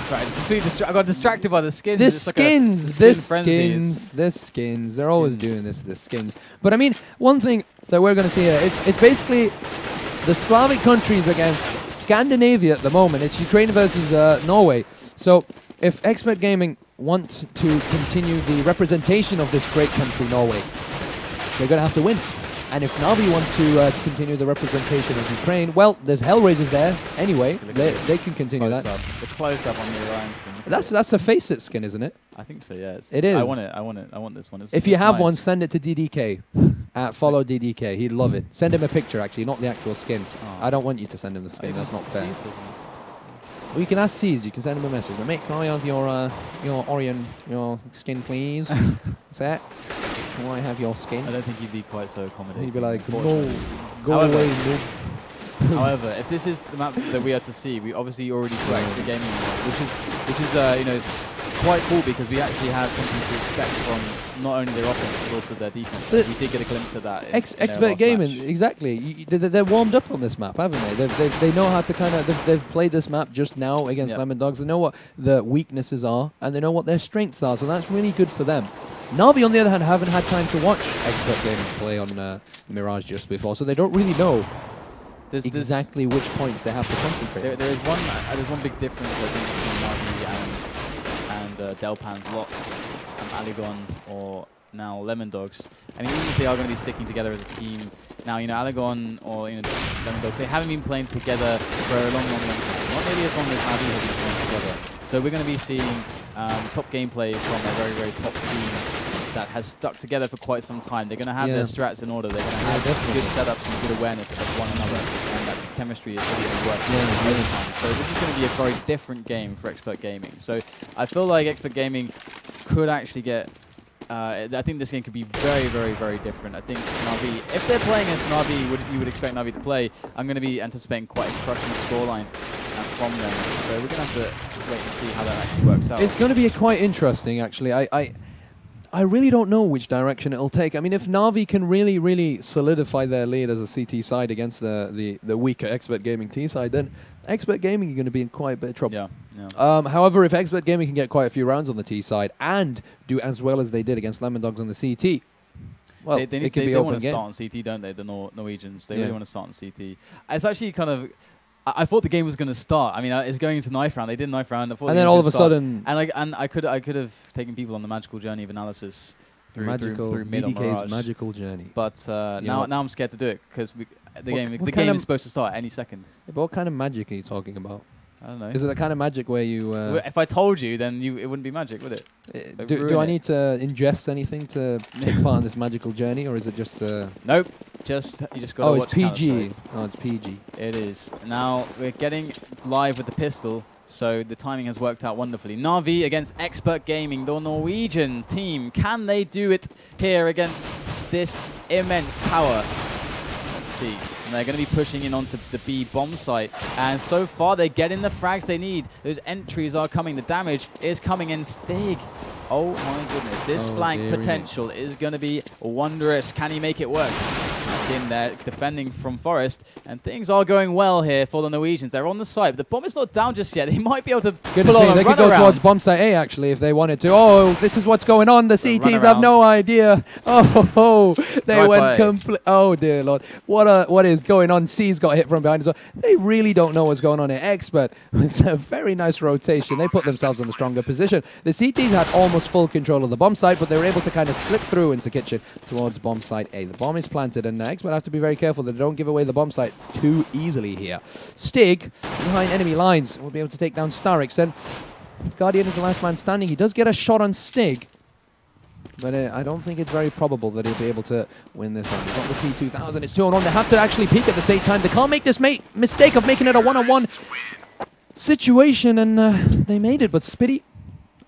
Sorry, I just completely I got distracted by the skins. The skins. They're always doing this. The skins. But I mean, one thing that we're going to see here is it's basically the Slavic countries against Scandinavia at the moment. It's Ukraine versus Norway. So if Expert Gaming want to continue the representation of this great country, Norway, they're going to have to win. And if Navi want to continue the representation of Ukraine, well, there's Hellraisers there anyway. They can continue that. The close-up on the Orion skin. That's a FACEIT skin, isn't it? I think so, yeah. It is. I want this one. If you have one, send it to DDK. Follow DDK. He'd love it. Send him a picture, actually, not the actual skin. Oh. I don't want you to send him the skin. That's not fair. Well, you can ask C's. You can send him a message. But mate, can I have your Orion, your skin, please? What's that? Can I have your skin? I don't think he'd be quite so accommodating. He'd be like, no, go away, no. However, if this is the map that we are to see, we obviously already saw Expert Gaming, which is you know, quite cool because we actually have something to expect from not only their offense but also their defense. We did get a glimpse of that. Expert Gaming, exactly. They're warmed up on this map, haven't they? They know how to kind of. They've played this map just now against Lemon Dogs. They know what the weaknesses are and they know what their strengths are. So that's really good for them. Navi, on the other hand, haven't had time to watch Expert Gaming play on Mirage just before, so they don't really know exactly which points they have to concentrate. There's one big difference I think between Navi and Delpan's Lots, Aligon, or now Lemon Dogs. And even if they are going to be sticking together as a team, now Aligon or Lemon Dogs, they haven't been playing together for a long time. Not nearly as long as Navi have been playing together. So we're going to be seeing top gameplay from a very, very top team that has stuck together for quite some time. They're going to have their strats in order. They're going to have good setups and good awareness of one another, and that chemistry is really going to work over time. So this is going to be a very different game for Expert Gaming. So I feel like Expert Gaming could actually get... I think this game could be very, very, very different. I think Navi, if they're playing as Navi, you would expect Navi to play, I'm going to be anticipating quite a crushing scoreline from them. So we're going to have to wait and see how that actually works out. It's going to be quite interesting, actually. I really don't know which direction it'll take. I mean, if Navi can really, really solidify their lead as a CT side against the weaker Expert Gaming T side, then Expert Gaming are going to be in quite a bit of trouble. However, if Expert Gaming can get quite a few rounds on the T side and do as well as they did against Lemon Dogs on the CT, well, it could be open want to start on CT, don't they? The Norwegians, they really want to start on CT. It's actually kind of... I thought the game was going to start. I mean, it's going into knife round. They did knife round. And then all of a sudden... And I could have taken people on the magical journey of analysis through mid on Mirage. Magical journey. But now I'm scared to do it because the game is supposed to start any second. But what kind of magic are you talking about? I don't know. Is it the kind of magic where you... if I told you, then it wouldn't be magic, would it? Do I need to ingest anything to take part in this magical journey, or is it just... Nope. You just got to watch. Oh, it's PG. Oh, it's PG. It is. Now, we're getting live with the pistol, so the timing has worked out wonderfully. Navi against Expert Gaming, the Norwegian team. Can they do it here against this immense power? Let's see. And they're going to be pushing in onto the B bomb site. And so far, they're getting the frags they need. Those entries are coming. The damage is coming in. Stig. Oh, my goodness. This flank potential is going to be wondrous. Can he make it work? In there, defending from Forest, and things are going well here for the Norwegians. They're on the site, but the bomb is not down just yet. They might be able to pull on They could go towards bomb site A, actually, if they wanted to. Oh, this is what's going on. The CTs have no idea. Oh, they went complete. Oh, dear Lord. What is going on? C's got hit from behind as well. They really don't know what's going on here. Expert, it's a very nice rotation. They put themselves in the stronger position. The CTs had almost full control of the bomb site, but they were able to kind of slip through into kitchen towards bomb site A. The bomb is planted, and Expert have to be very careful that they don't give away the bomb site too easily here. Stig, behind enemy lines, will be able to take down Starix. And Guardian is the last man standing. He does get a shot on Stig, but I don't think it's very probable that he'll be able to win this round. He's got the P2000. It's 2-on-1. They have to actually peek at the same time. They can't make this mistake of making it a one-on-one situation, and they made it. But Spitty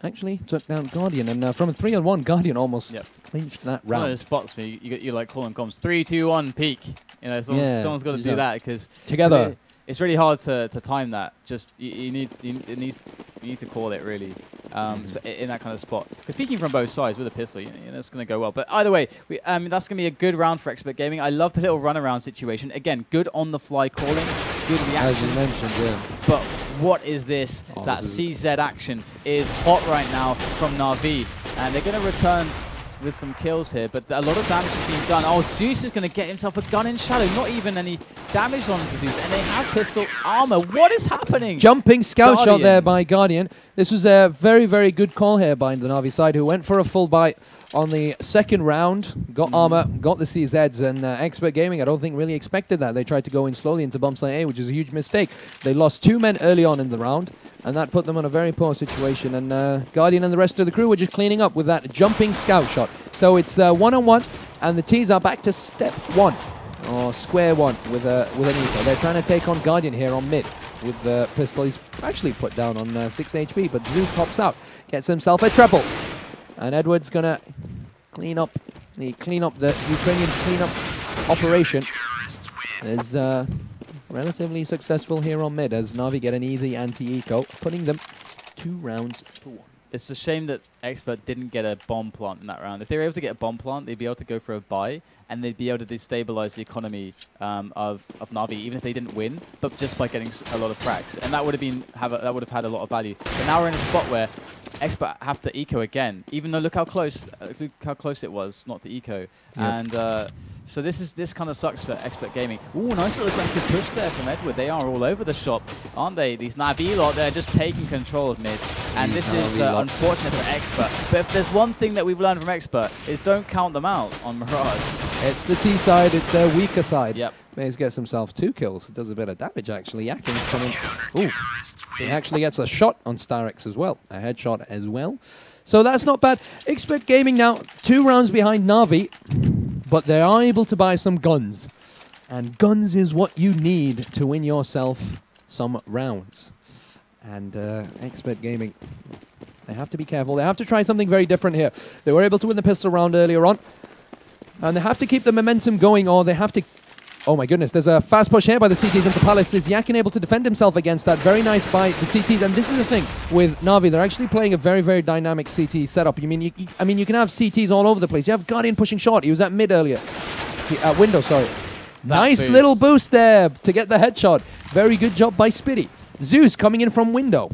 actually took down Guardian, and from a 3-on-1, Guardian almost clinched that round. One of those spots where you like calling comms 3, 2, 1 peak. You know, someone's got to do that because together. It's really hard to time that. Just you need to call it really in that kind of spot. Because peeking from both sides with a pistol, you know, it's going to go well. But either way, that's going to be a good round for Expert Gaming. I love the little runaround situation. Again, good on the fly calling, good reactions. As you mentioned, yeah. But what is this? That CZ action is hot right now from Navi. And they're going to return with some kills here, but a lot of damage is being done. Oh, Zeus is going to get himself a gun in shadow. Not even any damage on to Zeus, and they have pistol armor. What is happening? Jumping scout shot there by Guardian. This was a very, very good call here by the Navi side, who went for a full buy on the second round, got armor, got the CZs, and Expert Gaming, I don't think really expected that. They tried to go in slowly into bomb site A, which is a huge mistake. They lost 2 men early on in the round, and that put them in a very poor situation. And Guardian and the rest of the crew were just cleaning up with that jumping scout shot. So it's 1-on-1, and the T's are back to step 1, or square 1 with an eco. They're trying to take on Guardian here on mid with the pistol. He's actually put down on 6 HP, but Zeus pops out, gets himself a treble. And Edward's gonna clean up the Ukrainian cleanup operation. Is relatively successful here on mid as Navi get an easy anti-eco, putting them 2 rounds to 1. It's a shame that Expert didn't get a bomb plant in that round. If they were able to get a bomb plant, they'd be able to go for a buy, and they'd be able to destabilize the economy of Navi, even if they didn't win, but just by getting a lot of frags. And that would have had a lot of value. But now we're in a spot where Expert have to eco again, even though look how close it was not to eco. Yep. And so this kind of sucks for Expert Gaming. Ooh, nice little aggressive push there from Edward. They are all over the shop, aren't they? These Navi lot, they're just taking control of mid. And this is unfortunate for Expert. But if there's one thing that we've learned from Expert, is don't count them out on Mirage. It's the T side, it's their weaker side. Yep. Maze gets himself 2 kills. Does a bit of damage, actually. Yakin's coming. Ooh. He actually gets a shot on Starix as well. A headshot as well. So that's not bad. Expert Gaming now 2 rounds behind Navi, but they are able to buy some guns. And guns is what you need to win yourself some rounds. And Expert Gaming, they have to be careful. They have to try something very different here. They were able to win the pistol round earlier on. And they have to keep the momentum going, or they have to... Oh my goodness, there's a fast push here by the CTs into Palace. Is Yakin able to defend himself against that? Very nice by the CTs. And this is the thing with Navi. They're actually playing a very, very dynamic CT setup. I mean, you can have CTs all over the place. You have Guardian pushing short. He was at mid earlier. At window, sorry. Nice boost. Little boost there to get the headshot. Very good job by Spitty. Zeus coming in from window.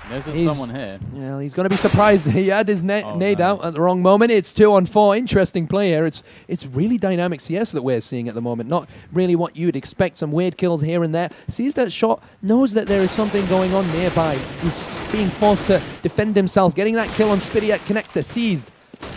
There's someone here. Yeah, he's going to be surprised. He had his nade out at the wrong moment. It's 2-on-4. Interesting play here. It's really dynamic CS that we're seeing at the moment. Not really what you'd expect. Some weird kills here and there. Sees that shot, knows that there is something going on nearby. He's being forced to defend himself. Getting that kill on Spitty at connector. Seized.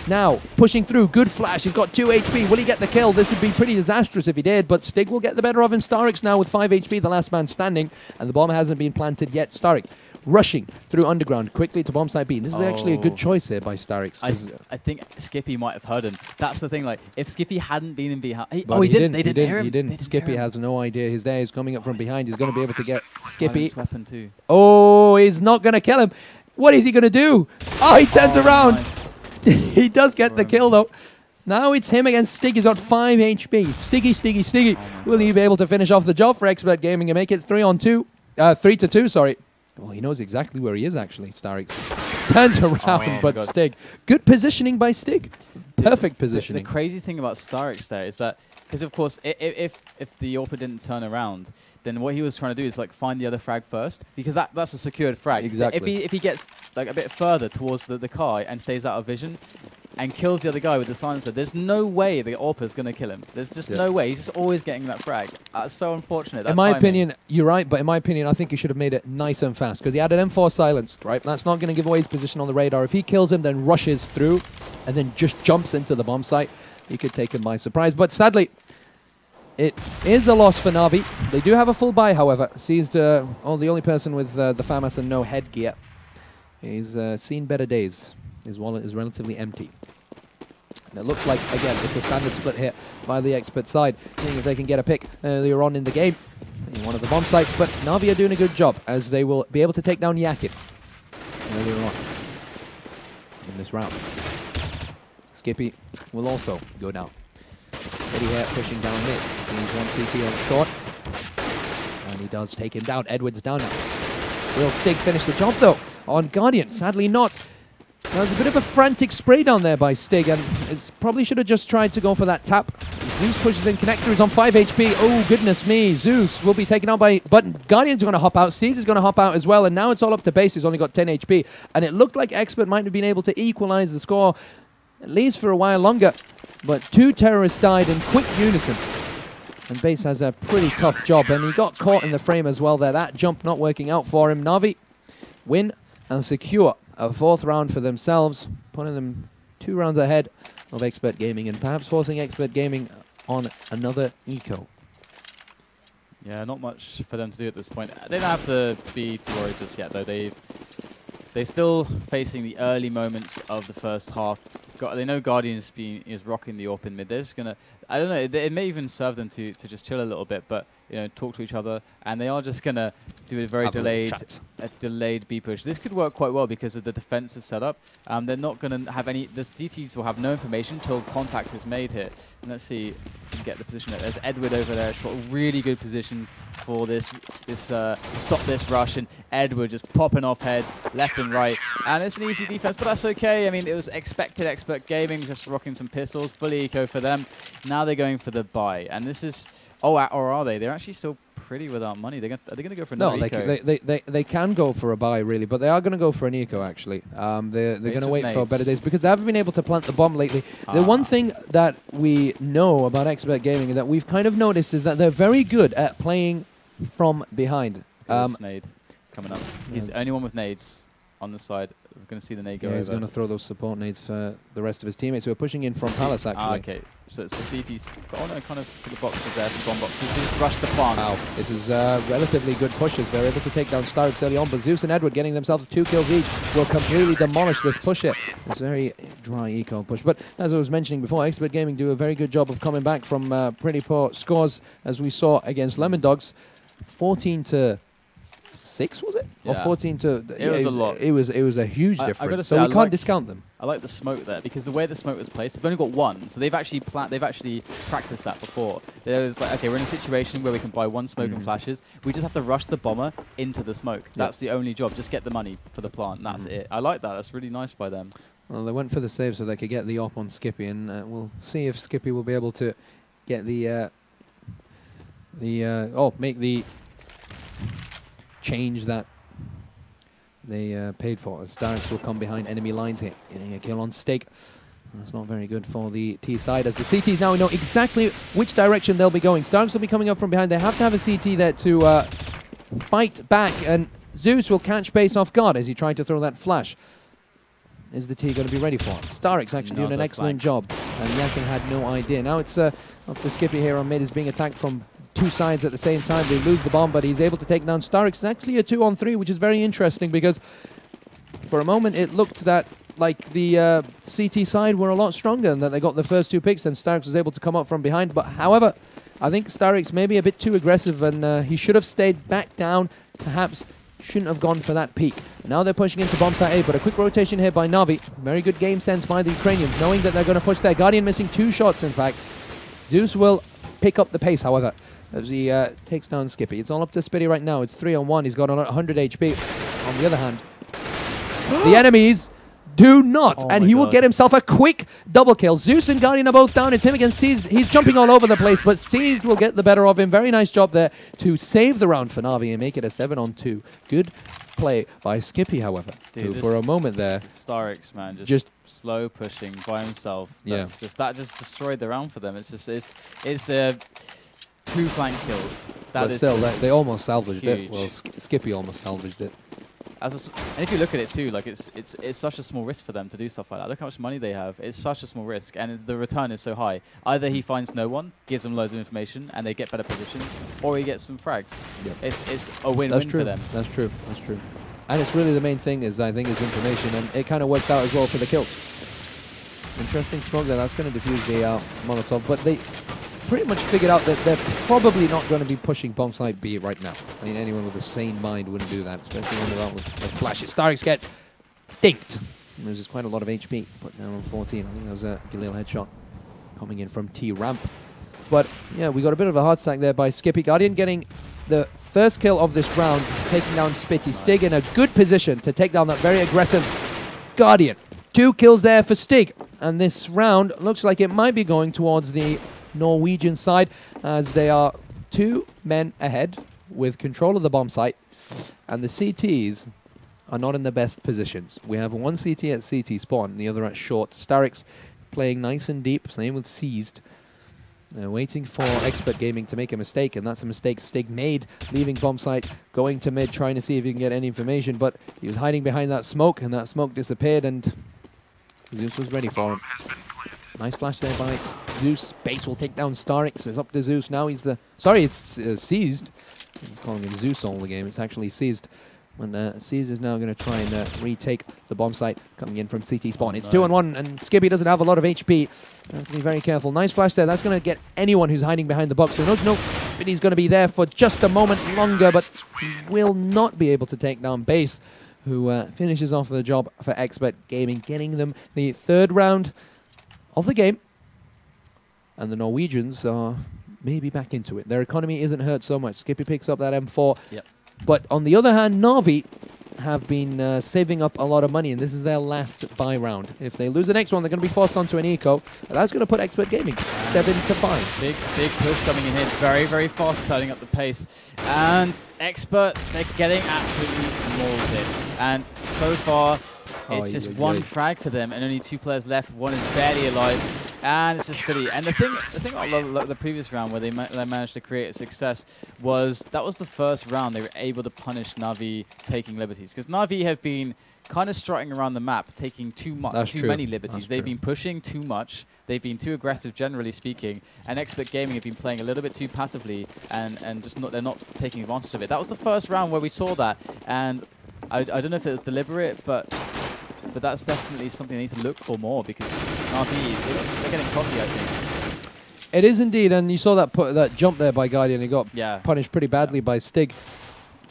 Now, pushing through. Good flash. He's got 2 HP. Will he get the kill? This would be pretty disastrous if he did, but Stig will get the better of him. Starix now with 5 HP, the last man standing, and the bomb hasn't been planted yet. Starix rushing through underground quickly to bomb site B. This is actually a good choice here by Starix. I think Skippy might have heard him. That's the thing. Like, if Skippy hadn't been in behind, he didn't. Skippy has no idea he's there. He's coming up from behind. He's going to be able to get Skippy. Weapon too. Oh, he's not going to kill him. What is he going to do? Oh, he turns around. Nice. He does get the kill though. Now it's him against Stig. He's got 5 HP. Stiggy. Will he be able to finish off the job for Expert Gaming and make it 3-2? Sorry. Well, he knows exactly where he is actually. Starix turns around, but Stig. Good positioning by Stig. Perfect positioning. The crazy thing about Starix there is that, because of course, if the AWP didn't turn around, then what he was trying to do is like find the other frag first, because that's a secured frag. Exactly. If he gets like a bit further towards the car and stays out of vision and kills the other guy with the silencer, there's no way the AWP is going to kill him. There's just no way. He's just always getting that frag. It's so unfortunate. In my opinion, you're right, but in my opinion, I think he should have made it nice and fast, because he had an M4 silenced, right? That's not going to give away his position on the radar. If he kills him, then rushes through and then just jumps into the bomb site, he could take him by surprise. But sadly, it is a loss for Navi. They do have a full buy, however. Seized the only person with the FAMAS and no headgear. He's seen better days. His wallet is relatively empty. And it looks like, again, it's a standard split here by the Expert side, seeing if they can get a pick earlier on in the game in one of the bomb sites. But Navi are doing a good job, as they will be able to take down Yakin earlier on in this round. Skippy will also go down. Eddie here pushing down mid. Seems one CT on short. And he does take him down. Edwards down now. Will Stig finish the job though on Guardian? Sadly not. There was a bit of a frantic spray down there by Stig, and probably should have just tried to go for that tap. He's Zeus pushes in. Connector is on 5 HP. Oh, goodness me. Zeus will be taken out by... But Guardian's going to hop out. Seas is going to hop out as well. And now it's all up to Base, who's only got 10 HP. And it looked like Expert might have been able to equalize the score, at least for a while longer. But 2 terrorists died in quick unison. And Base has a pretty tough job. And he got caught in the frame as well there. That jump not working out for him. Navi win and secure a 4th round for themselves, putting them 2 rounds ahead of Expert Gaming and perhaps forcing Expert Gaming on another eco. Yeah, not much for them to do at this point. They don't have to be too worried just yet, though. They're still facing the early moments of the first half. They know Guardian is rocking the AWP in mid. They're just gonna, I don't know, it may even serve them to just chill a little bit, but talk to each other, and they are just gonna do a very delayed B push. This could work quite well because of the defensive setup. They're not gonna have any. The DTs will have no information till contact is made here. And let's see, get the position. There's Edward over there. Shot a really good position for this stop this rush, and Edward just popping off heads left and right. And it's an easy defense, but that's okay. I mean, it was expected. Expert Gaming just rocking some pistols, fully eco for them. Now they're going for the buy, and this is. Oh, or are they? They're actually still pretty without money. Are they going to go for another eco? They can go for a buy, really, but they are going to go for an eco, actually. They're going to wait for better days because they haven't been able to plant the bomb lately. The one thing that we know about Expert Gaming and that we've kind of noticed is that they're very good at playing from behind. Nade coming up. He's the only one with nades on the side. We're going to see the nade go over. He's going to throw those support nades for the rest of his teammates who are pushing in from Palace, actually. Okay, so it's FACEITvods. Oh no, kind of for the boxes there, for bomb boxes. Just rush the plant. Wow, this is relatively good pushes. They're able to take down Starix early on, but Zeus and Edward getting themselves 2 kills each will completely demolish this push here. It's very dry eco push. But as I was mentioning before, Expert Gaming do a very good job of coming back from pretty poor scores, as we saw against Lemon Dogs. 14-6, was it? Yeah. Or 14 to... It was a lot. It was a huge difference. So we can't discount them. I like the smoke there because the way the smoke was placed, they've only got 1, so they've actually practiced that before. It's like, okay, we're in a situation where we can buy 1 smoke and flashes. We just have to rush the bomber into the smoke. That's the only job. Just get the money for the plant. And that's it. I like that. That's really nice by them. Well, they went for the save so they could get the op on Skippy, and we'll see if Skippy will be able to get make the change that they paid for. As Starix will come behind enemy lines here, getting a kill on Stake. That's not very good for the T side, as the CTs now know exactly which direction they'll be going. Starix will be coming up from behind. They have to have a CT there to fight back, and Zeus will catch Base off guard as he tried to throw that flash. Is the T going to be ready for him? Starix actually doing an excellent job, and Yakin had no idea. Now it's up to Skippy here on mid, is being attacked from 2 sides at the same time. They lose the bomb, but he's able to take down Starix. It's actually a 2-on-3, which is very interesting because for a moment it looked that like the CT side were a lot stronger and that they got the first 2 picks and Starix was able to come up from behind. But however, I think Starix may be a bit too aggressive and he should have stayed back down, perhaps shouldn't have gone for that peak. Now they're pushing into bomb site A, but a quick rotation here by Navi. Very good game sense by the Ukrainians, knowing that they're going to push there. Guardian missing 2 shots, in fact. Zeus will pick up the pace, however, as he takes down Skippy. It's all up to Spitty right now. It's 3-on-1. He's got 100 HP. On the other hand, the enemies do not. And he will get himself a quick double kill. Zeus and Guardian are both down. It's him against Seized. He's jumping all over the place, but Seized will get the better of him. Very nice job there to save the round for Navi and make it a 7-on-2. Good play by Skippy, however. Dude, for a moment there. Starix, man, just slow pushing by himself. That's that just destroyed the round for them. It's 2 flank kills. But still, they almost salvaged it. Well, Skippy almost salvaged it. And if you look at it too, like it's such a small risk for them to do stuff like that. Look how much money they have. It's such a small risk, and the return is so high. Either he finds no one, gives them loads of information, and they get better positions, or he gets some frags. Yep. It's a win-win for them. That's true. That's true. And it's really the main thing is, I think, is information, and it kind of worked out as well for the kills. Interesting smoke there. That's going to defuse the Molotov, but they pretty much figured out that they're probably not going to be pushing bomb site B right now. I mean, anyone with a sane mind wouldn't do that, especially when they're out with flashes. Starix gets dinked. Loses quite a lot of HP, put down on 14. I think that was a Galil headshot coming in from T-Ramp. But yeah, we got a bit of a hard sack there by Skippy. Guardian getting the first kill of this round, taking down Spitty. Nice. Stig in a good position to take down that very aggressive Guardian. 2 kills there for Stig. And this round looks like it might be going towards the Norwegian side, as they are 2 men ahead with control of the bomb site, and the CTs are not in the best positions. We have one CT at CT spawn, the other at short. Starix playing nice and deep, same with Seized. Waiting for Expert Gaming to make a mistake, and that's a mistake Stig made, leaving bomb site, going to mid, trying to see if he can get any information, but he was hiding behind that smoke, and that smoke disappeared, and Zeus was ready for him. Nice flash there by Zeus. Base will take down Starix. It's up to Zeus now. He's the... Sorry, it's Seized. I'm calling him Zeus all the game. It's actually Seized. And Seized is now going to try and retake the bomb site coming in from CT spawn. It's 2-on-1, and Skippy doesn't have a lot of HP. Have to be very careful. Nice flash there. That's going to get anyone who's hiding behind the box. So no, but he's going to be there for just a moment longer, but he will not be able to take down Base, who finishes off the job for Expert Gaming, getting them the 3rd round of the game. And the Norwegians are maybe back into it. Their economy isn't hurt so much. Skippy picks up that M4. Yep. But on the other hand, Navi have been saving up a lot of money, and this is their last buy round. If they lose the next one, they're going to be forced onto an eco. And that's going to put Expert Gaming 7-5. Big push coming in here. Very, very fast, turning up the pace. And Expert, they're getting absolutely mauled here. And so far, it's just one frag for them, and only 2 players left. One is barely alive, and it's just pretty. And the thing about the previous round where they managed to create a success was that was the first round they were able to punish Navi taking liberties, because Navi have been kind of strutting around the map, taking too many liberties. They've been pushing too much. They've been too aggressive, generally speaking, and Expert Gaming have been playing a little bit too passively, and just they're not taking advantage of it. That was the first round where we saw that, and I don't know if it was deliberate, but that's definitely something they need to look for more, because Navi, they're getting cocky, I think. It is indeed, and you saw that jump there by Guardian. He got punished pretty badly by Stig.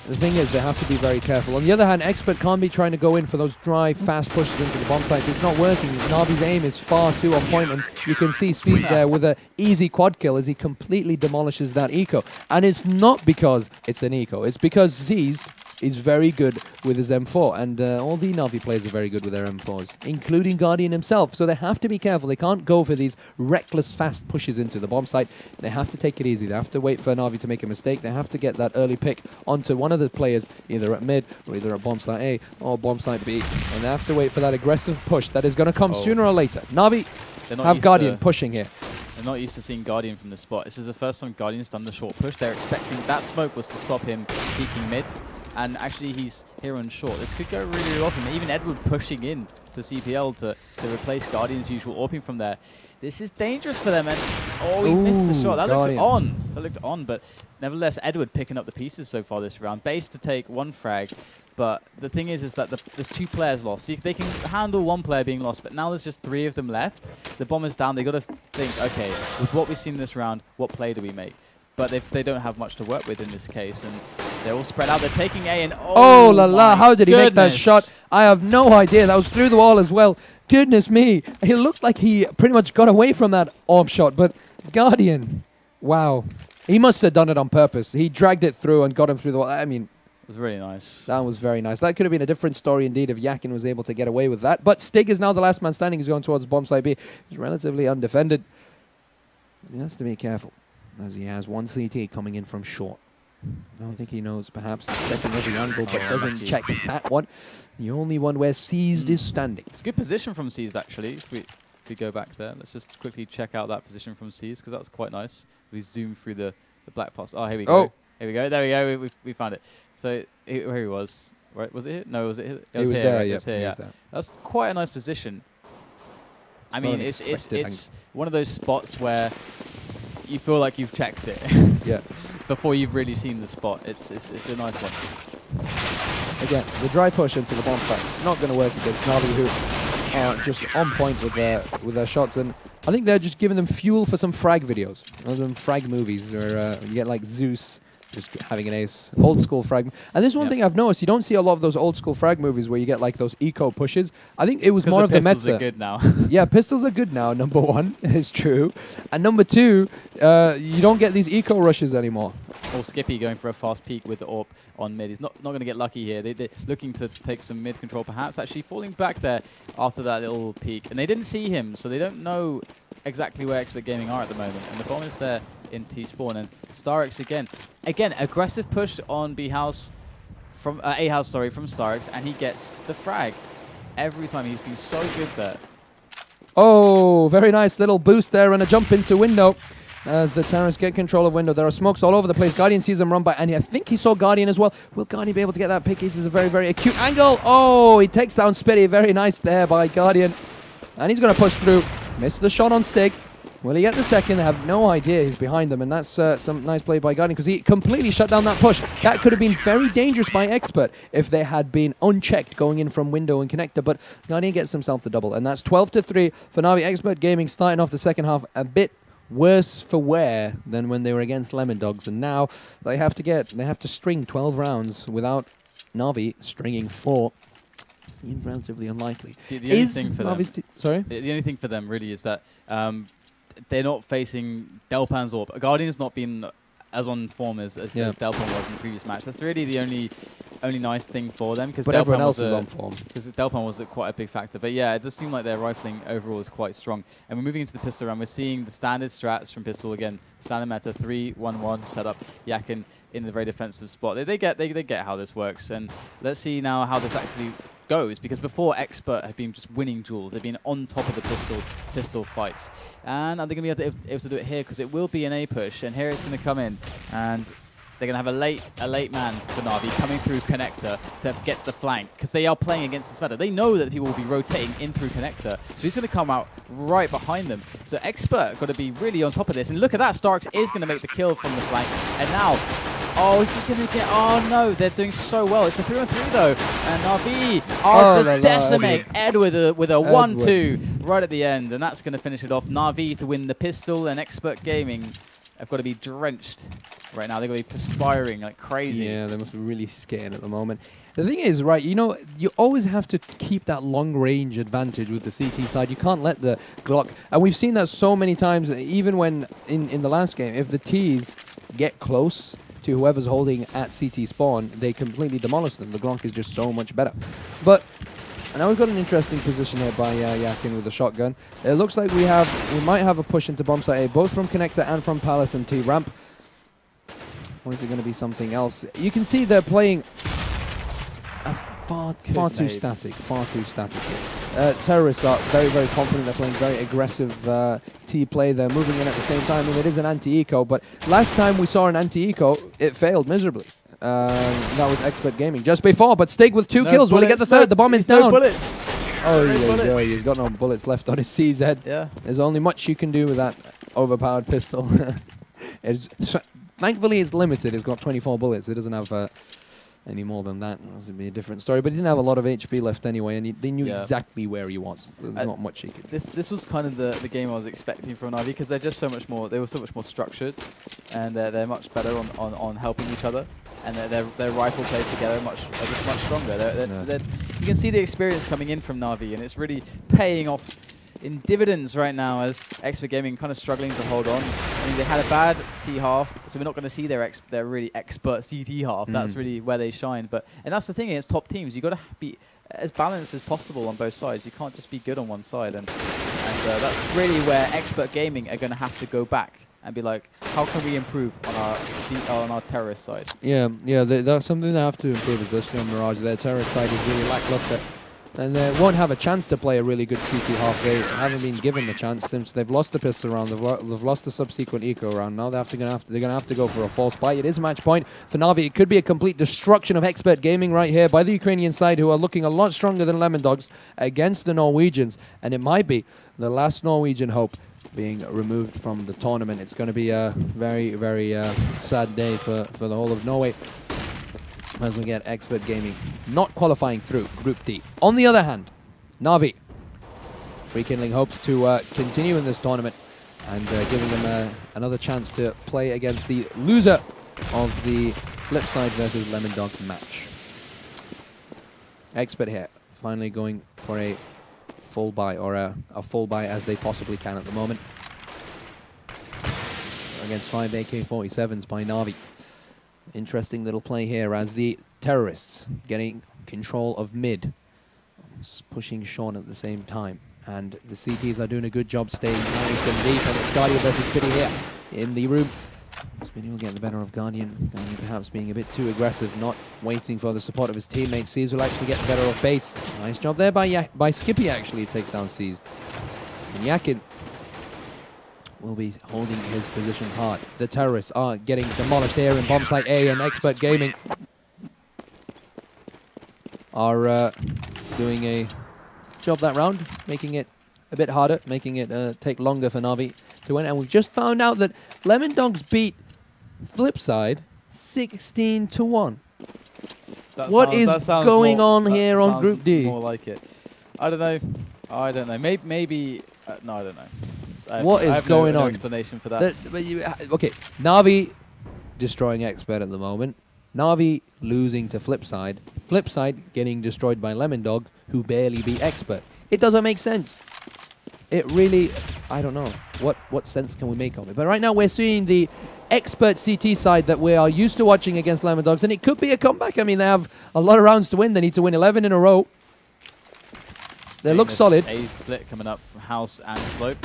The thing is, they have to be very careful. On the other hand, Expert can't be trying to go in for those dry, fast pushes into the bomb sites. It's not working. Navi's aim is far too on point, and you can see Seized there with an easy quad kill as he completely demolishes that eco. And it's not because it's an eco. It's because Seized is very good with his M4, and all the Navi players are very good with their M4s, including Guardian himself. So they have to be careful. They can't go for these reckless, fast pushes into the bomb site. They have to take it easy. They have to wait for Navi to make a mistake. They have to get that early pick onto one of the players, either at mid or either at bomb site A or bomb site B, and they have to wait for that aggressive push that is going to come sooner or later. Navi have Guardian pushing here. They're not used to seeing Guardian from the spot. This is the first time Guardian's done the short push. They're expecting that smoke was to stop him peeking mid. And actually, he's here on short. This could go really, really often. Even Edward pushing in to CPL to replace Guardian's usual AWPing from there. This is dangerous for them. And he missed the shot. That looked on. That looked on. But nevertheless, Edward picking up the pieces so far this round. Base to take 1 frag. But the thing is that there's 2 players lost. They can handle 1 player being lost. But now there's just 3 of them left. The bomb is down. They got to think, okay, with what we've seen this round, what play do we make? But they don't have much to work with in this case, and they're all spread out. They're taking A, and oh la la! How did he make that shot? I have no idea. That was through the wall as well. Goodness me! He looked like he pretty much got away from that AWP shot, but Guardian, wow, he must have done it on purpose. He dragged it through and got him through the wall. I mean, it was really nice. That was very nice. That could have been a different story indeed if Yakin was able to get away with that. But Stig is now the last man standing. He's going towards bomb site B. He's relatively undefended. He has to be careful, as he has 1 CT coming in from short. I don't think he knows, perhaps he's checking every angle, but doesn't check that one. The only one where Seized is standing. It's a good position from Seized, actually, if we go back there. Let's just quickly check out that position from Seized, because that was quite nice. We zoom through the black parts. Oh, here we go. Here we go. There we go. We found it. So here he was. Right? Was it here? No, was it here? It was here, there, right? yeah. It was here, yeah. That's quite a nice position. I mean, it's one of those spots where you feel like you've checked it before you've really seen the spot. It's a nice one. Again, the dry push into the bomb site. It's not going to work against Navi, who are just on point with their shots. And I think they're just giving them fuel for some frag videos, some frag movies, where you get like Zeus just having an ace, old school frag. And there's one thing I've noticed: you don't see a lot of those old school frag movies where you get like those eco pushes. I think it was more of the meta. Pistols are good now. Yeah, pistols are good now. Number 1 is true, and number 2, you don't get these eco rushes anymore. Or Skippy going for a fast peek with the AWP on mid. He's not going to get lucky here. They're looking to take some mid control, perhaps actually falling back there after that little peek. And they didn't see him, so they don't know exactly where Expert Gaming are at the moment. And the bomb is there in T-spawn. And Starix again, aggressive push on B-House from A-House, sorry, from Starix, and he gets the frag every time. He's been so good there. Oh, very nice little boost there and a jump into window as the terrorists get control of window. There are smokes all over the place. Guardian sees them run by, and I think he saw Guardian as well. Will Guardian be able to get that pick? This is a very, very acute angle. Oh, he takes down Spitty. Very nice there by Guardian. And he's going to push through. Missed the shot on Stig. Will he get the second? They have no idea he's behind them, and that's some nice play by Guardian because he completely shut down that push. That could have been very dangerous by Expert if they had been unchecked going in from window and connector, but Guardian gets himself the double, and that's 12-3 for Navi. Expert Gaming starting off the second half a bit worse for wear than when they were against Lemon Dogs, and now they have to string 12 rounds without Navi stringing 4. Seems relatively unlikely. The only thing for them, sorry? The only thing for them really is that they're not facing Delpan's Orb. Guardian's not been as on form as Delpan was in the previous match. That's really the only nice thing for them, because everyone else is on form. Because Delpan was quite a big factor. But yeah, it does seem like their rifling overall is quite strong. And we're moving into the pistol round. We're seeing the standard strats from pistol again. Standard meta 3-1-1 setup. Yakin in the very defensive spot. They get how this works. And let's see now how this actually goes, because before Expert had been just winning duels. They've been on top of the pistol fights, and are they going to be able to do it here? Because it will be an A push, and here it's going to come in, and they're going to have a late man for Navi coming through connector to get the flank, because they are playing against this meta. They know that people will be rotating in through connector, so he's going to come out right behind them. So Expert got to be really on top of this, and look at that, Starks is going to make the kill from the flank, and now. Oh, is he going to get... Oh, no. They're doing so well. It's a 3-on-3, though. And Navi just decimate Ed with a 1-2 right at the end. And that's going to finish it off. Navi to win the pistol, and Expert Gaming have got to be drenched right now. They're going to be perspiring like crazy. Yeah, they must be really scared at the moment. The thing is, right, you know, you always have to keep that long-range advantage with the CT side. You can't let the Glock... And we've seen that so many times, even when in the last game, if the Ts get close to whoever's holding at CT spawn, they completely demolish them. The Glock is just so much better. But now we've got an interesting position here by Yakin with a shotgun. It looks like we might have a push into bomb site A, both from connector and from Palace and T ramp. Or is it going to be something else? You can see they're playing far too static here. Terrorists are very, very confident. They're playing very aggressive T play. They're moving in at the same time. I mean, it is an anti-eco, but last time we saw an anti-eco, it failed miserably. That was Expert Gaming just before, but Stig with 2 kills. Will he get the third? The bomb is down. No bullets. Oh, he's got no bullets left on his CZ. Yeah. There's only much you can do with that overpowered pistol. Thankfully, it's limited. It's got 24 bullets. It doesn't have... any more than that, it would be a different story. But he didn't have a lot of HP left anyway, and they knew exactly where he was. There's not much he could do. This was kind of the game I was expecting from Navi, because they're just so much more. They were so much more structured, and they're much better on helping each other, and their rifle plays together are just much stronger. You can see the experience coming in from Navi, and it's really paying off in dividends right now, as Expert Gaming kind of struggling to hold on. I mean, they had a bad T half, so we're not going to see their really expert CT half. That's really where they shine. And that's the thing against top teams. You've got to be as balanced as possible on both sides. You can't just be good on one side. And that's really where Expert Gaming are going to have to go back and be like, how can we improve on our terrorist side? Yeah, that's something they have to improve, especially on Mirage. Their terrorist side is really lackluster. And they won't have a chance to play a really good CT half. They haven't been given the chance since they've lost the pistol round. They've lost the subsequent eco round. Now they're going to have to go for a false buy. It is a match point for Navi. It could be a complete destruction of Expert Gaming right here by the Ukrainian side, who are looking a lot stronger than Lemon Dogs against the Norwegians. And it might be the last Norwegian hope being removed from the tournament. It's going to be a very, very sad day for the whole of Norway, as we get Expert Gaming not qualifying through Group D. On the other hand, Navi rekindling hopes to continue in this tournament and giving them another chance to play against the loser of the Flipside versus Lemon Dog match. Expert here, finally going for a full buy, or a full buy as they possibly can at the moment, against 5 AK-47s by Navi. Interesting little play here as the terrorists getting control of mid, pushing Sean at the same time. And the CTs are doing a good job staying nice and deep. And it's Guardian versus Spitty here in the room. Spitty will get the better of Guardian. Guardian perhaps being a bit too aggressive, not waiting for the support of his teammates. Seized will actually get the better of Base. Nice job there by Skippy, actually. Takes down Seized. And Yakin will be holding his position hard. The terrorists are getting demolished here in bomb site A, and Expert Gaming are doing a job that round, making it a bit harder, making it take longer for Navi to win. And we've just found out that Lemon Dogs beat Flipside 16-1. What is going on here on Group D? More like it. I don't know. Maybe no, I don't know. What is going on? No explanation for that. Okay, Navi destroying Expert at the moment. Navi losing to Flipside. Flipside getting destroyed by Lemon Dog, who barely beat Expert. It doesn't make sense. It really, I don't know. What sense can we make of it? But right now we're seeing the Expert CT side that we are used to watching against Lemon Dogs, and it could be a comeback. I mean, they have a lot of rounds to win. They need to win 11 in a row. They look solid. A split coming up from House and Slope.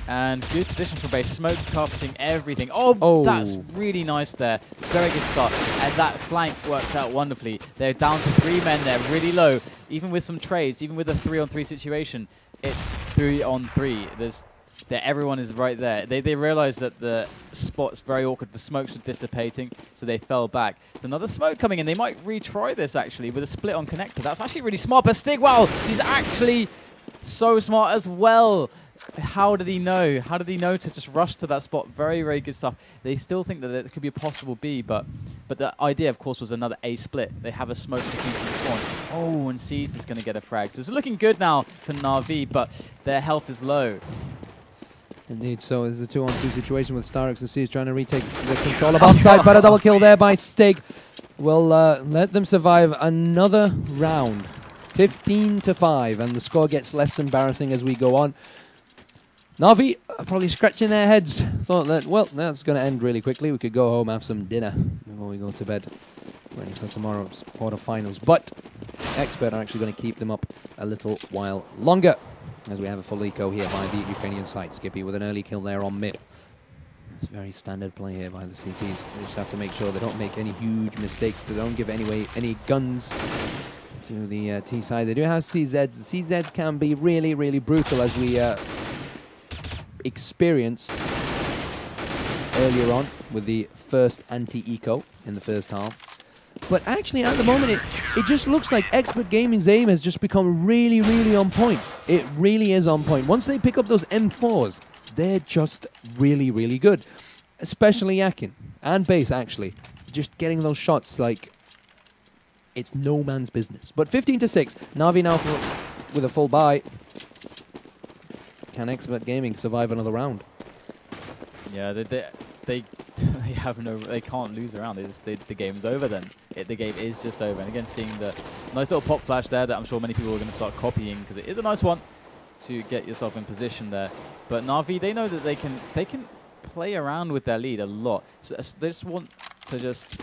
And good position for Base. Smoke carpeting everything. Oh, that's really nice there. Very good start. And that flank worked out wonderfully. They're down to 3 men there, really low. Even with some trades, even with a 3-on-3 situation, it's 3-on-3. Everyone is right there. They realized that the spot's very awkward. The smokes were dissipating, so they fell back. So another smoke coming in. They might retry this, actually, with a split on connector. That's actually really smart. But Stigwell, he's actually so smart as well. How did he know? How did he know to just rush to that spot? Very, very good stuff. They still think that it could be a possible B, but the idea, of course, was another A split. They have a smoke to spawn. Oh, and Seized is going to get a frag. So it's looking good now for Navi, but their health is low. Indeed, so it's a 2-on-2 situation with Starix and Seized trying to retake the control of onside, but a double kill there by Stig will let them survive another round. 15-5, and the score gets less embarrassing as we go on. Navi are probably scratching their heads. Thought that, well, that's going to end really quickly. We could go home, have some dinner before we go to bed, ready for tomorrow's quarterfinals. But Expert are actually going to keep them up a little while longer, as we have a full eco here by the Ukrainian side. Skippy with an early kill there on mid. It's very standard play here by the CTs. They just have to make sure they don't make any huge mistakes. They don't give any guns to the T side. They do have CZs. The CZs can be really, really brutal, as we experienced earlier on with the first anti-eco in the first half. But actually, at the moment, it just looks like Expert Gaming's aim has just become really, really on point. It really is on point. Once they pick up those M4s, they're just really, really good. Especially Yakin and Base, actually. Just getting those shots, like, it's no man's business. But 15-6, Navi now with a full buy. Can Expert Gaming survive another round? Yeah, they have no, they can't lose a round. The game's over then. The game is just over. And again, seeing the nice little pop flash there that I'm sure many people are going to start copying, because it is a nice one to get yourself in position there. But Navi, they know that they can play around with their lead a lot. So they just want to just,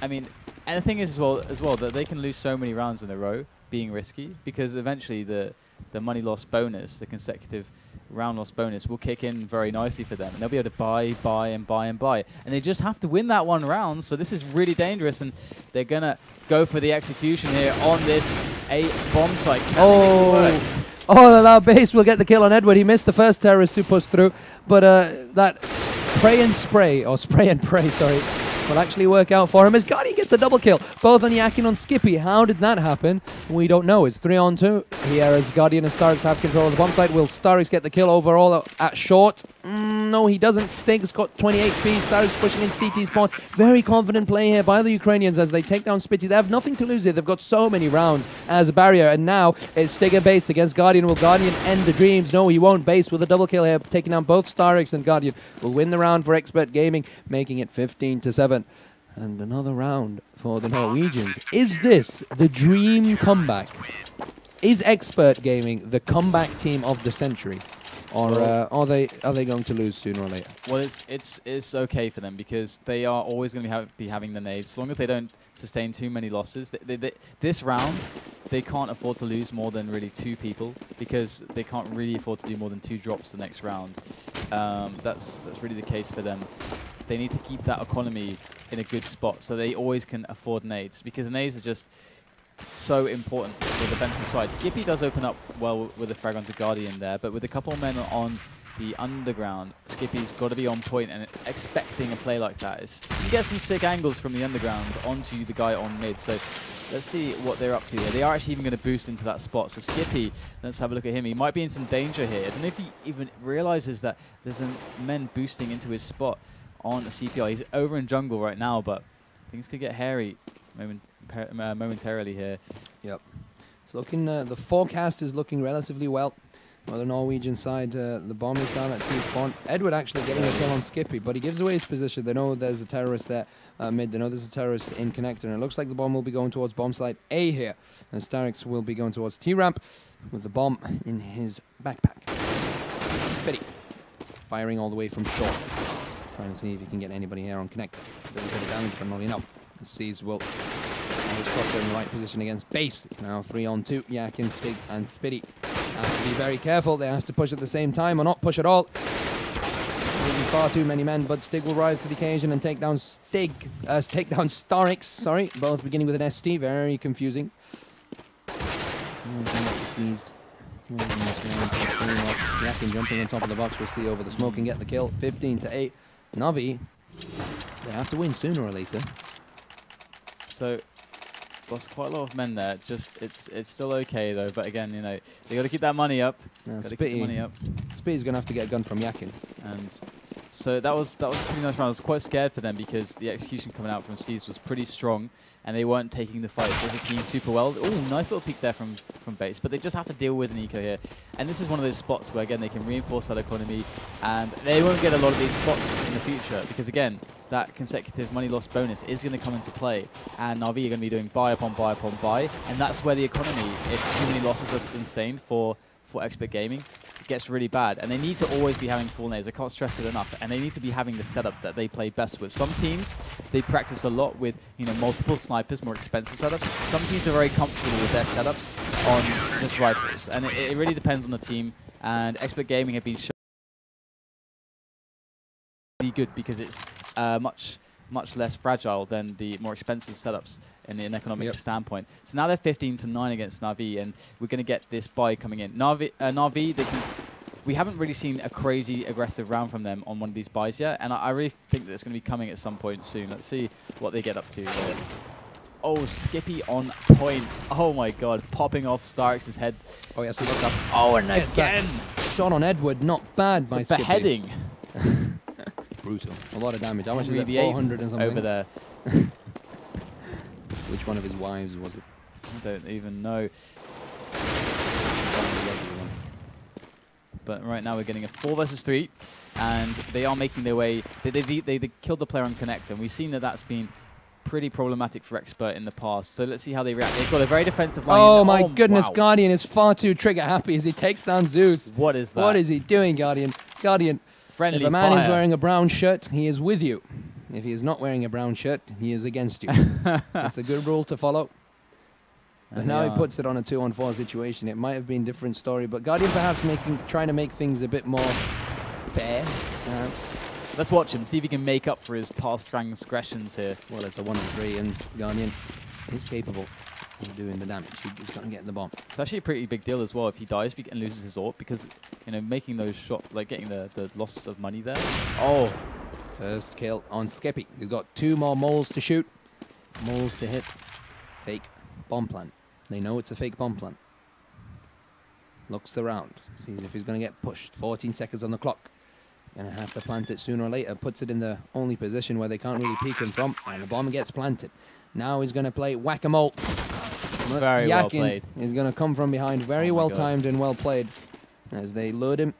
I mean, and the thing is as well that they can lose so many rounds in a row being risky, because eventually the money loss bonus, the consecutive round loss bonus, will kick in very nicely for them. And they'll be able to buy. And they just have to win that one round. So this is really dangerous. And they're going to go for the execution here on this bomb site. That Base will get the kill on Edward. He missed the first terrorist who pushed through. But that spray and pray, sorry, will actually work out for him as Guardian gets a double kill. Both on Yakin on Skippy. How did that happen? We don't know. It's 3-on-2 here as Guardian and Starix have control of the bomb site. Will Starix get the kill overall at short? No, he doesn't. Stig's got 28 HP. Starix pushing in CT spawn. Very confident play here by the Ukrainians as they take down Spitty. They have nothing to lose here. They've got so many rounds as a barrier. And now it's Stig and Base against Guardian. Will Guardian end the dreams? No, he won't. Base with a double kill here, taking down both Starix and Guardian. Will win the round for Expert Gaming, making it 15-7. And another round for the Norwegians. Is this the dream comeback? Is Expert Gaming the comeback team of the century? Or are they going to lose sooner or later? Well, it's okay for them, because they are always going to be having the nades. As long as they don't sustain too many losses. This round, they can't afford to lose more than really 2 people, because they can't really afford to do more than 2 drops the next round. That's really the case for them. They need to keep that economy in a good spot so they always can afford nades, because nades are just so important for the defensive side. Skippy does open up well with the frag onto Guardian there, but with a couple of men on the underground, Skippy's got to be on point, and expecting a play like that is, you get some sick angles from the underground onto the guy on mid. So let's see what they're up to here. They are actually even going to boost into that spot. So Skippy, let's have a look at him. He might be in some danger here. I don't know if he even realizes that there's men boosting into his spot on a CPR. He's over in jungle right now, but things could get hairy momentarily here. Yep. It's looking, the forecast is looking relatively well. On the Norwegian side, the bomb is down at 2 spawn. Edward actually getting a kill on Skippy, but he gives away his position. They know there's a terrorist there mid. They know there's a terrorist in connector, and it looks like the bomb will be going towards bomb site A here. And Starix will be going towards T-ramp with the bomb in his backpack. Spitty firing all the way from short, trying to see if he can get anybody here on connect. A little bit of damage, but not enough. Seas will his crosser in the right position against base. It's now 3-on-2. Yakin, Stig, and Spitty have to be very careful. They have to push at the same time or not push at all. Maybe far too many men, but Stig will rise to the occasion and take down Starix. Sorry, both beginning with an ST. Very confusing. Seized. Yakin jumping on top of the box. We'll see over the smoke and get the kill. 15-8. Navi, they have to win sooner or later. So lost quite a lot of men there. Just it's still okay though. But again, you know, they got to keep that money up. Spitty's gonna have to get a gun from Yakin. And so that was a pretty nice round. I was quite scared for them because the execution coming out from Steve's was pretty strong, and they weren't taking the fight as a team super well. Oh, nice little peek there from base, but they just have to deal with an eco here. And this is one of those spots where again they can reinforce that economy, and they won't get a lot of these spots in the future because again that consecutive money loss bonus is going to come into play, and Navi are going to be doing buy upon buy upon buy, and that's where the economy, if too many losses are sustained for Expert Gaming, it gets really bad, and they need to always be having full nades. I can't stress it enough, and they need to be having the setup that they play best with. Some teams, they practice a lot with, you know, multiple snipers, more expensive setups. Some teams are very comfortable with their setups on just rifles, and it really depends on the team, and Expert Gaming have been shown really good because it's much less fragile than the more expensive setups in an economic standpoint. So now they're 15-9 against Navi, and we're going to get this buy coming in. Navi, we haven't really seen a crazy aggressive round from them on one of these buys yet, and I really think that it's going to be coming at some point soon. Let's see what they get up to here. Oh, Skippy on point. Oh my god, popping off Starks' head. Oh yes, stuff. Oh, and again! Shot on Edward, not bad by Skippy. Beheading. Brutal. A lot of damage. How much is it? 400 and something? Over there. Which one of his wives was it? I don't even know. But right now we're getting a 4 versus 3, and they are making their way. They killed the player on Connect, and we've seen that that's been pretty problematic for Expert in the past. So let's see how they react. They've got a very defensive line. Oh my goodness, wow. Guardian is far too trigger happy as he takes down Zeus. What is that? What is he doing, Guardian? Guardian, friendly if a man fire. is wearing a brown shirt, he is with you. If he is not wearing a brown shirt, he is against you. That's a good rule to follow. And now he puts it on a 2-on-4 situation. It might have been a different story, but Guardian perhaps trying to make things a bit more fair, perhaps. Let's watch him, see if he can make up for his past transgressions here. Well, it's a 1-3, and Guardian is capable of doing the damage. He's going to get the bomb. It's actually a pretty big deal as well if he dies and loses his AWP, because, you know, making those shots, like getting the loss of money there. Oh! First kill on Skippy. He's got 2 more moles to shoot. Moles to hit. Fake bomb plant. They know it's a fake bomb plant. Looks around. Sees if he's going to get pushed. 14 seconds on the clock. He's going to have to plant it sooner or later. Puts it in the only position where they can't really peek him from. And the bomb gets planted. Now he's going to play whack-a-mole. Very well played. Is going to come from behind. Very well timed and well played. As they load him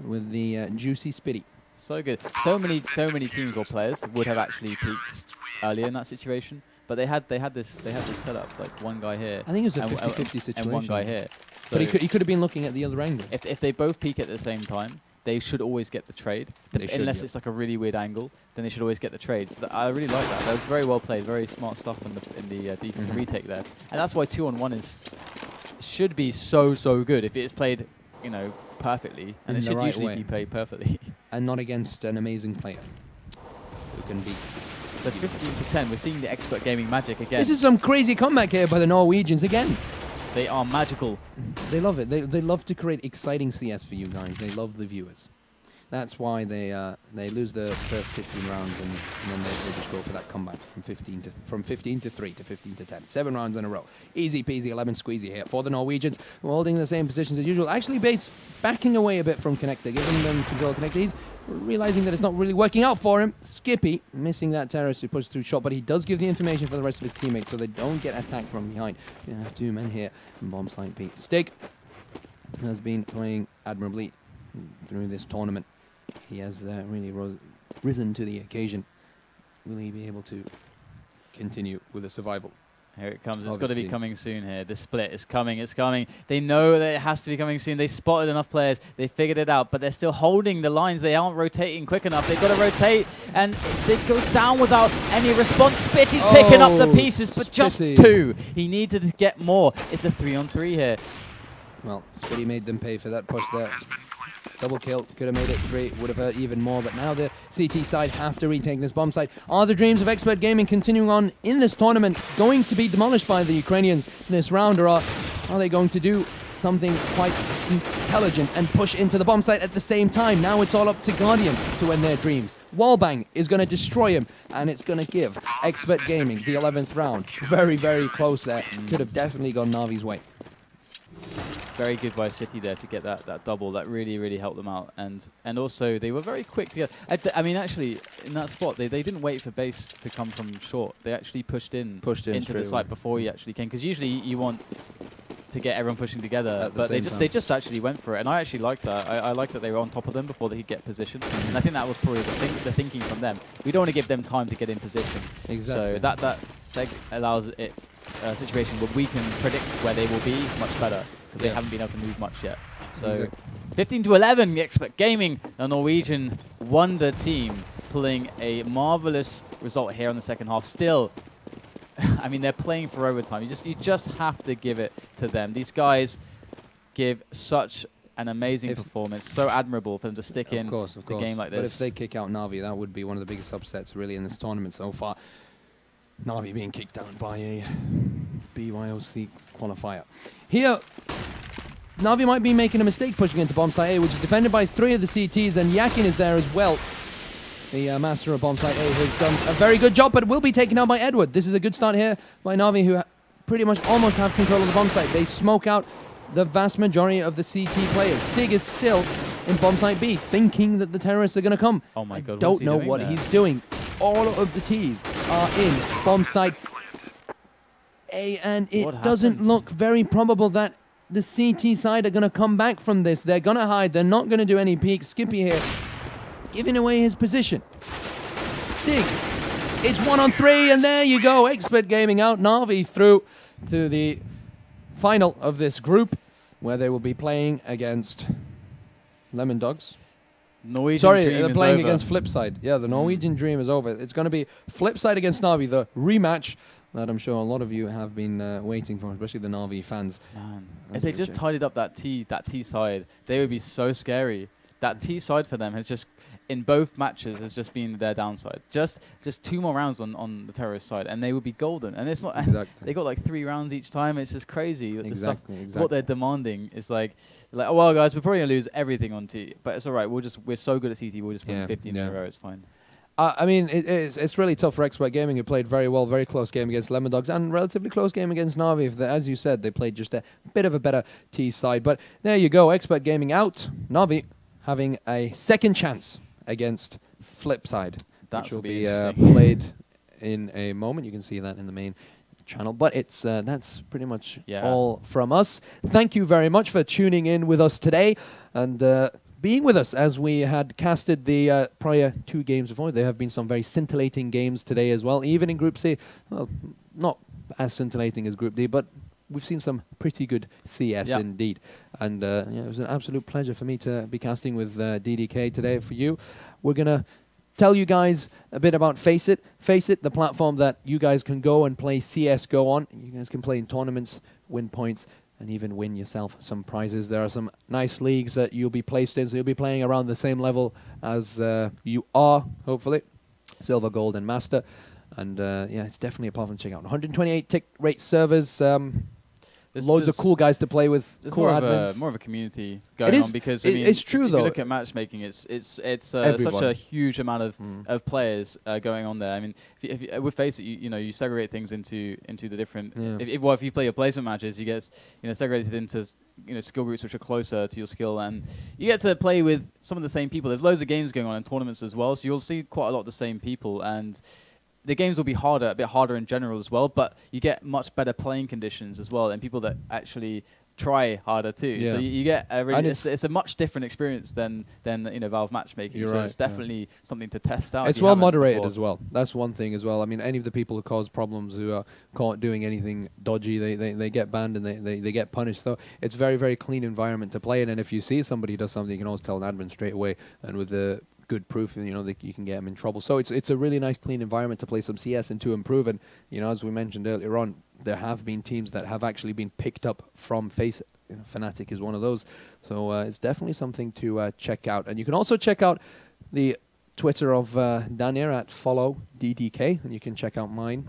with the juicy Spitty. So good. So many teams or players would have actually peaked earlier in that situation, but they had this setup, like one guy here. I think it was a 50-50 situation. And one guy here. So but he could have been looking at the other angle. If they both peak at the same time, they should always get the trade. Unless it's like a really weird angle, then they should always get the trade. So I really like that. That was very well played, very smart stuff in the retake there. And that's why 2-on-1 should be so good if it's played, you know, perfectly. And it should usually be played perfectly. And not against an amazing player who can be. So 15-10, we're seeing the expert gaming magic again. This is some crazy comeback here by the Norwegians again. They are magical. They love it. They love to create exciting CS for you guys. They love the viewers. That's why they lose the first 15 rounds and then they just go for that comeback from 15 to 3 to 15 to 10. 7 rounds in a row. Easy peasy, 11 squeezy here for the Norwegians. We're holding the same positions as usual. Actually, Base backing away a bit from Connector, giving them control of Connector. He's realizing that it's not really working out for him. Skippy missing that terrorist who pushed through shot, but he does give the information for the rest of his teammates so they don't get attacked from behind. We have 2 men here from bomb site B. Stig has been playing admirably through this tournament. He has really risen to the occasion. Will he be able to continue with the survival? Here it comes. It's got to be coming soon here. The split is coming. It's coming. They know that it has to be coming soon. They spotted enough players. They figured it out, but they're still holding the lines. They aren't rotating quick enough. They've got to rotate, and it goes down without any response. Spitty's picking up the pieces, but just 2. He needed to get more. It's a 3-on-3 here. Well, Spitty made them pay for that push there. Double kill, could have made it 3, would have hurt even more, but now the CT side have to retake this bomb site. Are the dreams of Expert Gaming continuing on in this tournament going to be demolished by the Ukrainians this round, or are they going to do something quite intelligent and push into the bomb site at the same time? Now it's all up to Guardian to end their dreams. Wallbang is going to destroy him, and it's going to give Expert Gaming the 11th round. Very close there. Could have definitely gone Navi's way. Very good by City there to get that double. That really helped them out. And also, they were very quick to get... I mean, actually, in that spot, they didn't wait for Base to come from short. They actually pushed into the site before he actually came. Because usually you want to get everyone pushing together, but they just actually went for it. And I actually like that. I like that they were on top of them before they could get positioned. And I think that was probably the thinking from them. We don't want to give them time to get in position. Exactly. So that allows it a situation where we can predict where they will be much better. Because they haven't been able to move much yet. So 15-11, the Expert Gaming, the Norwegian Wonder team, pulling a marvelous result here in the second half. Still, I mean, they're playing for overtime. You just have to give it to them. These guys give such an amazing performance. So admirable for them to stick in the game like this. But if they kick out Navi, that would be one of the biggest upsets really in this tournament so far. Navi being kicked out by a BYOC qualifier. Here, Navi might be making a mistake pushing into bomb site A, which is defended by 3 of the CTs, and Yakin is there as well. The master of bomb site A has done a very good job, but will be taken out by Edward. This is a good start here by Navi, who pretty much almost have control of the bomb site. They smoke out the vast majority of the CT players. Stig is still in bomb site B, thinking that the terrorists are going to come. Oh my God, don't know what he's doing. All of the Ts are in bomb site A, and it doesn't look very probable that the CT side are going to come back from this. They're going to hide. They're not going to do any peeks. Skippy here giving away his position. Stig, it's 1-on-3, and there you go. Expert Gaming out Navi through to the final of this group, where they will be playing against Lemon Dogs. They're playing against Flipside. Yeah, the Norwegian dream is over. It's going to be Flipside against Navi, the rematch that I'm sure a lot of you have been waiting for, especially the Navi fans. Man, if they just tidied up that T side, they would be so scary. That T side for them has just, in both matches, has just been their downside. Just 2 more rounds on the terrorist side, and they would be golden. And it's not. They got like 3 rounds each time. It's just crazy. Exactly. What they're demanding is like, oh well, guys, we're probably gonna lose everything on T, but it's all right. We're so good at CT. We'll just win 15 in a row. It's fine. I mean, it's really tough for Expert Gaming, who played very well, very close game against Lemon Dogs, and relatively close game against Navi. As you said, they played just a bit of a better T side. But there you go, Expert Gaming out. Navi having a second chance against Flipside, which will be played in a moment. You can see that in the main channel. But it's that's pretty much all from us. Thank you very much for tuning in with us today, and being with us as we had casted the prior 2 games before. There have been some very scintillating games today as well, even in Group C. Well, not as scintillating as Group D, but we've seen some pretty good CS indeed. And yeah, it was an absolute pleasure for me to be casting with DDK today for you. We're going to tell you guys a bit about FACEIT. FACEIT, the platform that you guys can go and play CSGO on. You guys can play in tournaments, win points, and even win yourself some prizes. There are some nice leagues that you'll be placed in, so you'll be playing around the same level as you are, hopefully. Silver, Gold, and Master. And yeah, it's definitely a platform to check out. 128 tick rate servers. Loads of cool guys to play with. Cool admins. More of a community going on because I mean, it's true if though. you look at matchmaking, it's such a huge amount of players going on there. I mean, with FACEIT, you know, you segregate things into the different. Yeah. If you play your placement matches, you get segregated into skill groups which are closer to your skill, and you get to play with some of the same people. There's loads of games going on in tournaments as well, so you'll see quite a lot of the same people and. The games will be a bit harder in general as well, but you get much better playing conditions as well, and people that actually try harder too. Yeah. So you get a really, it's a much different experience than Valve matchmaking. So it's definitely something to test out. It's well moderated as well. That's one thing as well. I mean, any of the people who cause problems who are caught doing anything dodgy, they get banned and they get punished. So it's very, very clean environment to play in. And if you see somebody does something, you can always tell an admin straight away. And with the good proof, that you can get them in trouble. So it's a really nice, clean environment to play some CS and to improve. And as we mentioned earlier on, there have been teams that have actually been picked up from FACEIT. Fnatic is one of those. So it's definitely something to check out. And you can also check out the Twitter of Daniel at @followddk, and you can check out mine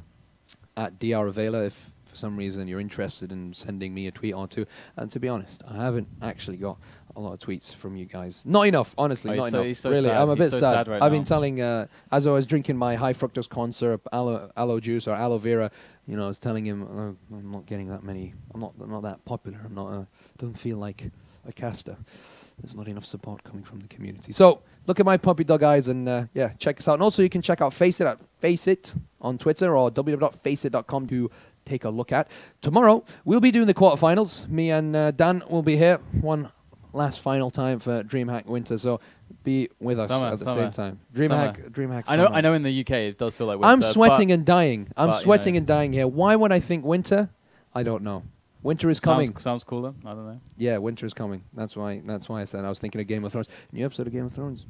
at dravela if for some reason you're interested in sending me a tweet or two. And to be honest, I haven't actually got a lot of tweets from you guys. Not enough, honestly, not enough. So really, sad. I'm a bit sad. Right I've been telling, as I was drinking my high fructose corn syrup, aloe juice or aloe vera, I was telling him, I'm not getting that many. I'm not that popular. I'm not. Don't feel like a caster. There's not enough support coming from the community. So look at my puppy dog eyes and yeah, check us out. And also you can check out FACEIT at FACEIT on Twitter or www.faceit.com to take a look at. Tomorrow we'll be doing the quarterfinals. Me and Dan will be here. One last final time for DreamHack Winter, so be with us at the same time. DreamHack Summer. I know in the UK it does feel like winter. I'm sweating and dying. I'm sweating and dying here. Why would I think winter? I don't know. Winter is coming. Sounds cooler. I don't know. Yeah, winter is coming. That's why I said I was thinking of Game of Thrones. New episode of Game of Thrones.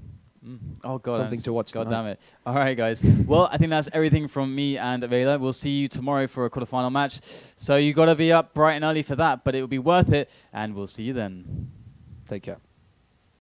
Oh god, something to watch. God damn it! All right, guys. Well, I think that's everything from me and Avela. We'll see you tomorrow for a quarterfinal match. So you got to be up bright and early for that, but it will be worth it. And we'll see you then. Take care.